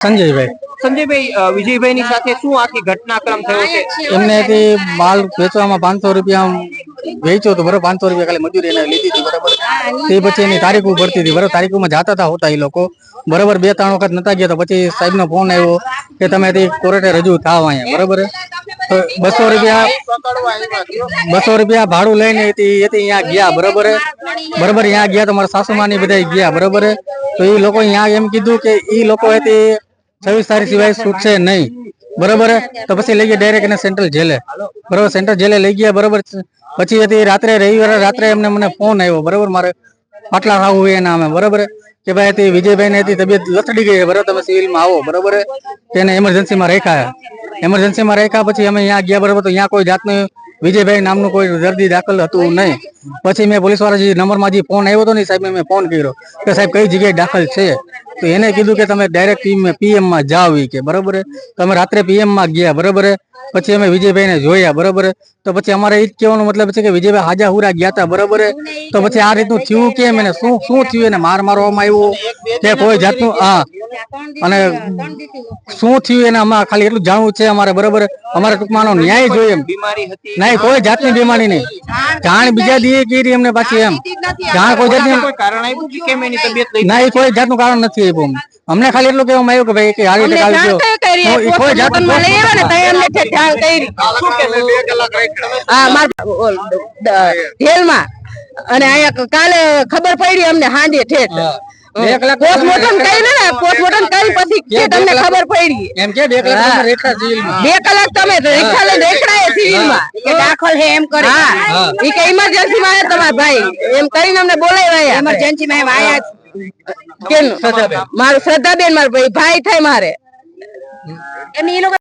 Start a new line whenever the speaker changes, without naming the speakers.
સંજયભાઈ વિજયભાઈની સાથે શું આખી ઘટનાક્રમ થયો છે?
એમને માલ વેચવામાં 500 રૂપિયા વેચ્યો હતો બરોબર, 500 રૂપિયા ખાલી મજૂરી એને લીધી હતી બરોબર. તે પછી એની તારીખો પડતી હતી બરોબર, તારીખોમાં જાતા હતા હોતા એ લોકો બરોબર. 2-3 વખત નતા ગયા તો પછી સાહેબનો ફોન આવ્યો કે તમે કોર્ટે રજૂ થાવ અહીંયા બરોબર. તો 200 રૂપિયા ભાડું લઈને અહીંયા ગયા બરોબર. અહીંયા ગયા તો મારા સાસુમાની બધા ગયા બરોબર. તો એ લોકો અહીંયા એમ કીધું કે એ લોકો 26 તારીખ સિવાય છૂટશે નહીં બરોબર. તો પછી લઈ ગયા ડાયરેક્ટ એને સેન્ટ્રલ જેલે બરોબર. સેન્ટ્રલ જેલે લઈ ગયા બરોબર. પછી રાત્રે રવિવારે રાત્રે મને ફોન આવ્યો બરોબર, મારે પાટલા ખાવું હોય એના અમે બરોબર કે ભાઈ વિજયભાઈ ને તબિયત લથડી ગઈ બરોબર, તમે સિવિલમાં આવો બરોબર. તેને એમરજન્સીમાં રાખ્યા પછી અમે અહીંયા ગયા બરોબર. તો અહીંયા કોઈ જાતનું વિજયભાઈ નામનું કોઈ દર્દી દાખલ હતું નહીં. પછી મેં પોલીસ વાળા જે નંબરમાં જે ફોન આવ્યો હતો ને સાહેબ મેં ફોન કર્યો કે સાહેબ કઈ જગ્યાએ દાખલ છે. તો એને કીધું કે તમે ડાયરેક્ટ પીએમ માં જાઓ કે બરોબર. તો અમે રાત્રે પીએમ માં ગયા બરોબર. પછી અમે વિજયભાઈ ને જોયા બરોબર. તો પછી અમારે એ જ કહેવાનો મતલબ છે કે વિજયભાઈ હાજા હુરા ગયા હતા બરોબર. તો પછી આ રીતનું થયું કેમ, એને શું થયું, એને મારવામાં આવ્યો કે કોઈ જાતનું અને શું થયું એને અમારે ખાલી એટલું જાણવું છે અમારે બરોબર. અમારે ટૂંકમાં ન્યાય જોઈએ એમ. નહીં કોઈ જાતની બીમારી નહીં, જાણ બીજા દીએ કરી એમને પાછી એમ જાણ કોઈ જાતની ના, કોઈ જાતનું કારણ નથી આપ્યું અમને. ખાલી એટલું કહેવામાં આવ્યું કે ભાઈ કે હારી કોઈ જાતનું
અને અહીંયા કાલે ખબર પડી અમને સાંજે ઠેઠ પોસ્ટમોર્ટમ કરી પછી તમને ખબર પડી
એમ કે 2
કલાક તમે રિક્ષા લઈને રેખડાએ સિવિલમાં કે દાખલ હે એમ કરે. ઈ કે ઇમરજન્સી માં આયા તમારા ભાઈ એમ કરીને અમને બોલાવ્યા. ઇમરજન્સી માં આયા કે મારું શ્રદ્ધાબેન મારો ભાઈ થાય મારે એમ. ઈ લોકો